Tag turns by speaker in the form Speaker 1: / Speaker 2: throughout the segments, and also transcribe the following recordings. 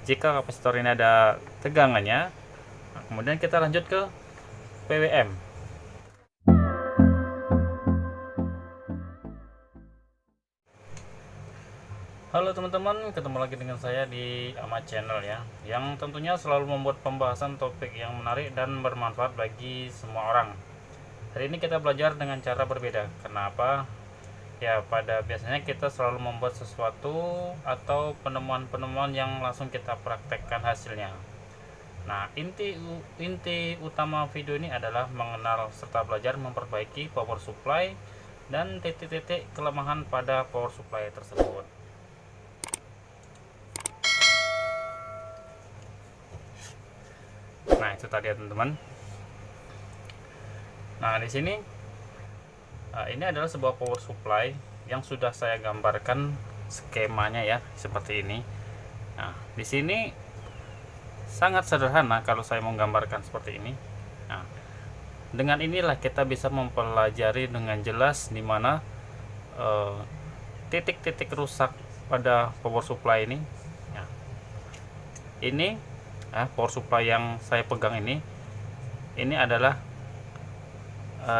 Speaker 1: jika kapasitor ini ada tegangannya, kemudian kita lanjut ke PWM. Halo teman-teman, ketemu lagi dengan saya di Ahmad Channel ya, yang tentunya selalu membuat pembahasan topik yang menarik dan bermanfaat bagi semua orang. Hari ini kita belajar dengan cara berbeda. Kenapa? Ya, pada biasanya kita selalu membuat sesuatu atau penemuan-penemuan yang langsung kita praktekkan hasilnya. Nah, inti utama video ini adalah mengenal serta belajar memperbaiki power supply dan titik-titik kelemahan pada power supply tersebut. Nah, itu tadi ya teman-teman. Nah, di sini ini adalah sebuah power supply yang sudah saya gambarkan skemanya ya, seperti ini. Nah, di sini sangat sederhana kalau saya mau gambarkan seperti ini. Nah, dengan inilah kita bisa mempelajari dengan jelas di mana titik-titik rusak pada power supply ini. Nah, ini power supply yang saya pegang ini adalah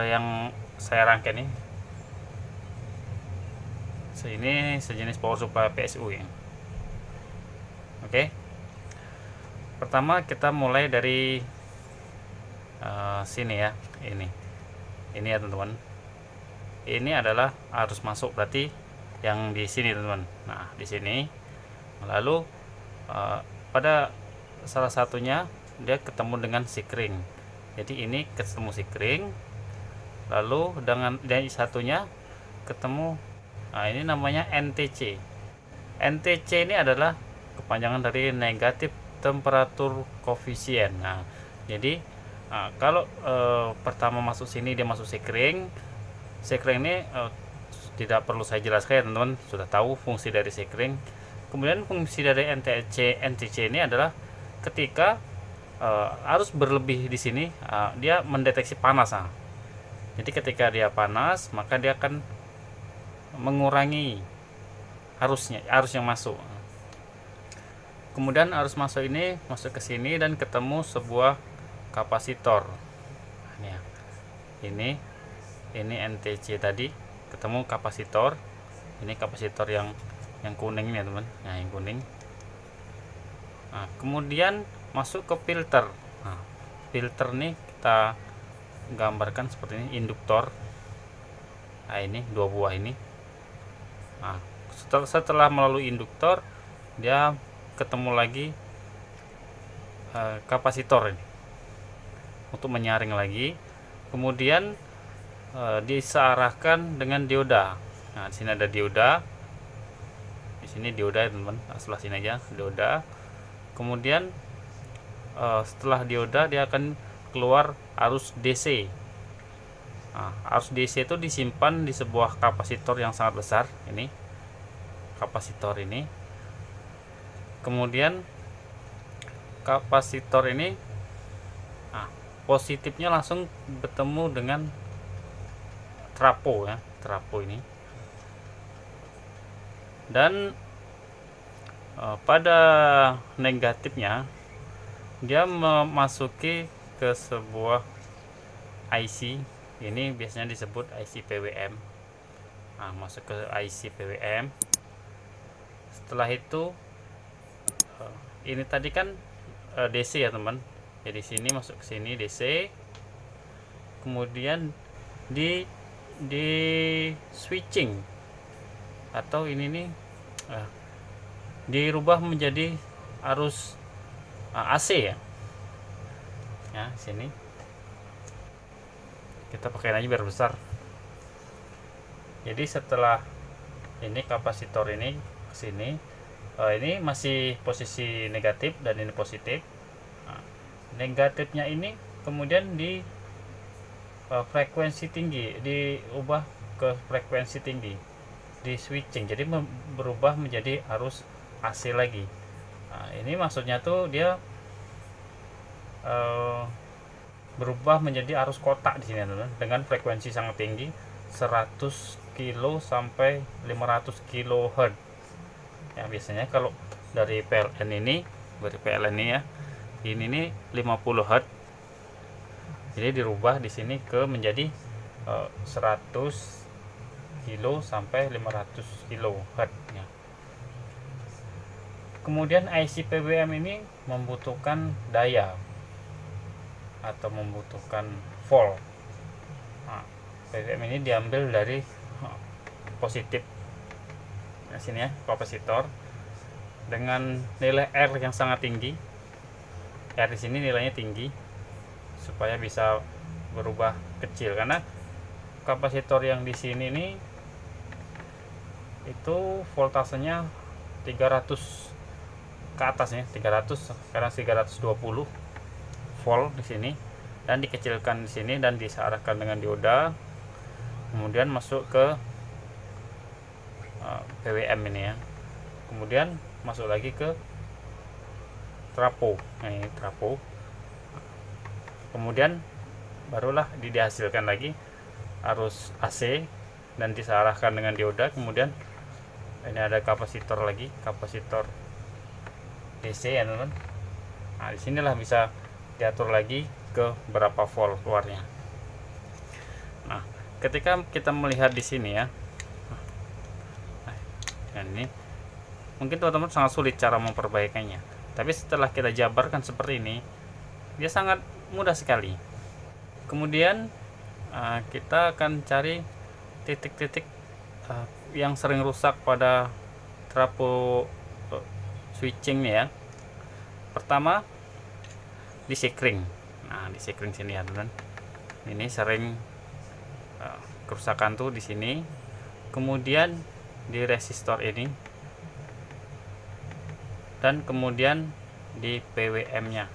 Speaker 1: yang saya rangkai nih. Ini sejenis power supply PSU ya. Oke. Pertama kita mulai dari sini ya. Ini ya teman-teman. Ini adalah arus masuk, berarti yang di sini teman-teman. Nah, di sini. Lalu pada salah satunya dia ketemu dengan sikring, jadi ini ketemu sikring, lalu dengan dari satunya ketemu, nah ini namanya NTC. NTC ini adalah kepanjangan dari negatif temperatur koefisien. Nah, jadi kalau pertama masuk sini dia masuk sikring ini tidak perlu saya jelaskan ya teman-teman, sudah tahu fungsi dari sikring. Kemudian fungsi dari NTC ini adalah ketika arus berlebih di sini, dia mendeteksi panas. Jadi ketika dia panas, maka dia akan mengurangi arus yang masuk. Kemudian arus masuk ini masuk ke sini dan ketemu sebuah kapasitor. Ini NTC tadi ketemu kapasitor. Ini kapasitor yang kuning ya teman. Nah, yang kuning. Nah, kemudian masuk ke filter. Nah, filter nih kita gambarkan seperti ini, induktor. Nah, ini dua buah ini. Nah, setelah melalui induktor, dia ketemu lagi kapasitor ini untuk menyaring lagi. Kemudian disearahkan dengan dioda. Nah, di sini ada dioda. Di sini dioda ya teman-teman. Nah, sebelah sini aja dioda. Kemudian setelah dioda dia akan keluar arus DC. Nah, arus DC itu disimpan di sebuah kapasitor yang sangat besar. Ini kapasitor ini. Kemudian kapasitor ini, positifnya langsung bertemu dengan trapo ya, trapo ini. Dan pada negatifnya dia memasuki ke sebuah IC. Ini biasanya disebut IC PWM. Nah, masuk ke IC PWM. Setelah itu ini tadi kan DC ya teman. Jadi sini masuk ke sini DC. Kemudian di switching atau ini nih dirubah menjadi arus AC ya. Ya, sini kita pakai aja biar besar. Jadi setelah ini kapasitor ini ke sini, ini masih posisi negatif dan ini positif. Nah, negatifnya ini kemudian di frekuensi tinggi, diubah ke frekuensi tinggi, di switching, jadi berubah menjadi arus AC lagi. Nah, ini maksudnya tuh dia berubah menjadi arus kotak di sini teman, dengan frekuensi sangat tinggi, 100 kilo sampai 500 kHz. Ya, biasanya kalau dari PLN ini dari PLN ini ya. Ini nih 50 Hz. Jadi dirubah di sini ke menjadi 100 kilo sampai 500 kilo Hz ya. Kemudian IC PWM ini membutuhkan daya atau membutuhkan volt. Nah, PWM ini diambil dari positif. Nah, sini ya, kapasitor dengan nilai R yang sangat tinggi. R di sini nilainya tinggi supaya bisa berubah kecil, karena kapasitor yang di sini nih itu voltasenya 300 ke atas ya, 300, sekarang 320 volt di sini, dan dikecilkan di sini dan disearahkan dengan dioda, kemudian masuk ke PWM ini ya, kemudian masuk lagi ke trapo. Nah, ini trapo, kemudian barulah dihasilkan lagi arus AC dan disearahkan dengan dioda. Kemudian ini ada kapasitor lagi, kapasitor DC ya teman-teman. Nah, disinilah bisa diatur lagi ke berapa volt keluarnya. Nah, ketika kita melihat di sini ya, nah ini mungkin teman-teman sangat sulit cara memperbaikannya, tapi setelah kita jabarkan seperti ini, dia sangat mudah sekali. Kemudian kita akan cari titik-titik yang sering rusak pada trapo switching nih ya. Pertama di sekring. Nah, di sekring sini ya teman. Ini sering kerusakan tuh di sini. Kemudian di resistor ini, dan kemudian di PWM-nya.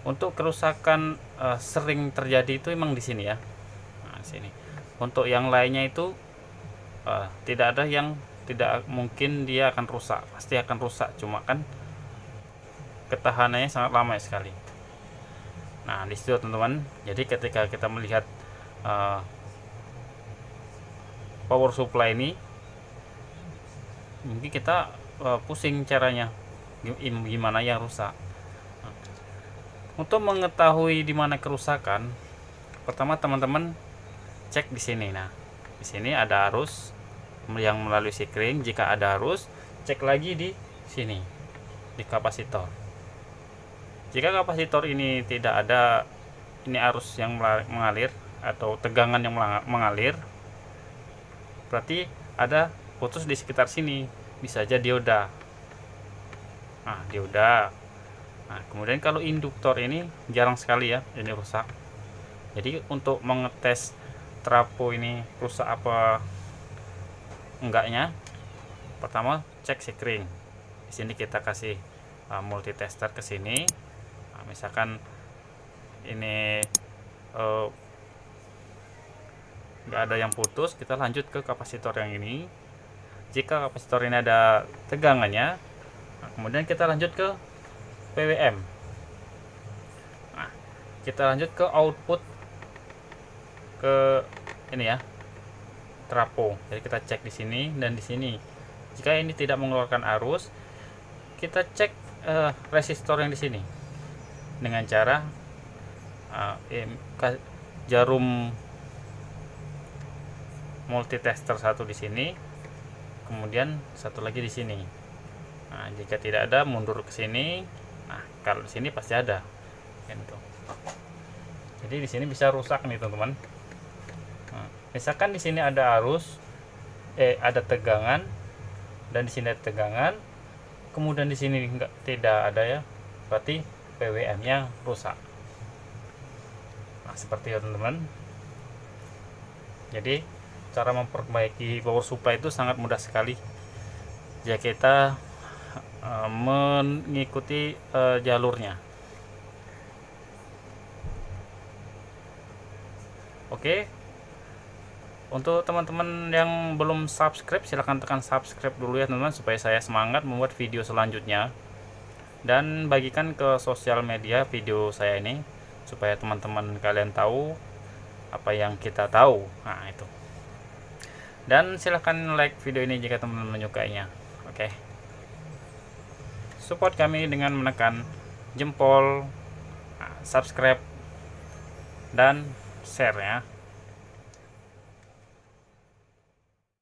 Speaker 1: Untuk kerusakan sering terjadi itu emang di sini ya. Nah, di sini. Untuk yang lainnya itu tidak ada yang tidak mungkin dia akan rusak, pasti akan rusak, cuma kan ketahanannya sangat lama sekali. Nah, di situ teman-teman. Jadi ketika kita melihat power supply ini, mungkin kita pusing caranya gimana yang rusak. Untuk mengetahui di mana kerusakan, pertama teman-teman cek di sini. Nah, di sini ada arus yang melalui sekring. Jika ada arus, cek lagi di sini di kapasitor. Jika kapasitor ini tidak ada ini arus yang mengalir atau tegangan yang mengalir, berarti ada putus di sekitar sini, bisa aja dioda. Nah, dioda. Nah, kemudian kalau induktor ini jarang sekali ya ini rusak. Jadi untuk mengetes trapo ini rusak apa enggaknya, pertama cek sekring. Di sini kita kasih multitester ke sini. Nah, misalkan ini nggak ada yang putus, kita lanjut ke kapasitor yang ini. Jika kapasitor ini ada tegangannya, nah, kemudian kita lanjut ke PWM. Nah, kita lanjut ke output ke ini ya, trapo. Jadi kita cek di sini dan di sini. Jika ini tidak mengeluarkan arus, kita cek resistor yang di sini dengan cara jarum multitester satu di sini, kemudian satu lagi di sini. Nah, jika tidak ada, mundur ke sini. Nah, kalau di sini pasti ada. Gitu. Jadi di sini bisa rusak nih teman-teman. Nah, misalkan di sini ada arus, ada tegangan, dan di sini ada tegangan, kemudian di sini tidak ada ya, berarti PWM-nya rusak. Nah, seperti itu teman-teman. Jadi cara memperbaiki power supply itu sangat mudah sekali jika kita mengikuti jalurnya. Oke, untuk teman-teman yang belum subscribe, silahkan tekan subscribe dulu ya teman-teman, supaya saya semangat membuat video selanjutnya, dan bagikan ke sosial media video saya ini supaya teman-teman kalian tahu apa yang kita tahu. Nah, itu. Dan silahkan like video ini jika teman-teman menyukainya. Oke. support kami dengan menekan jempol, subscribe dan share ya.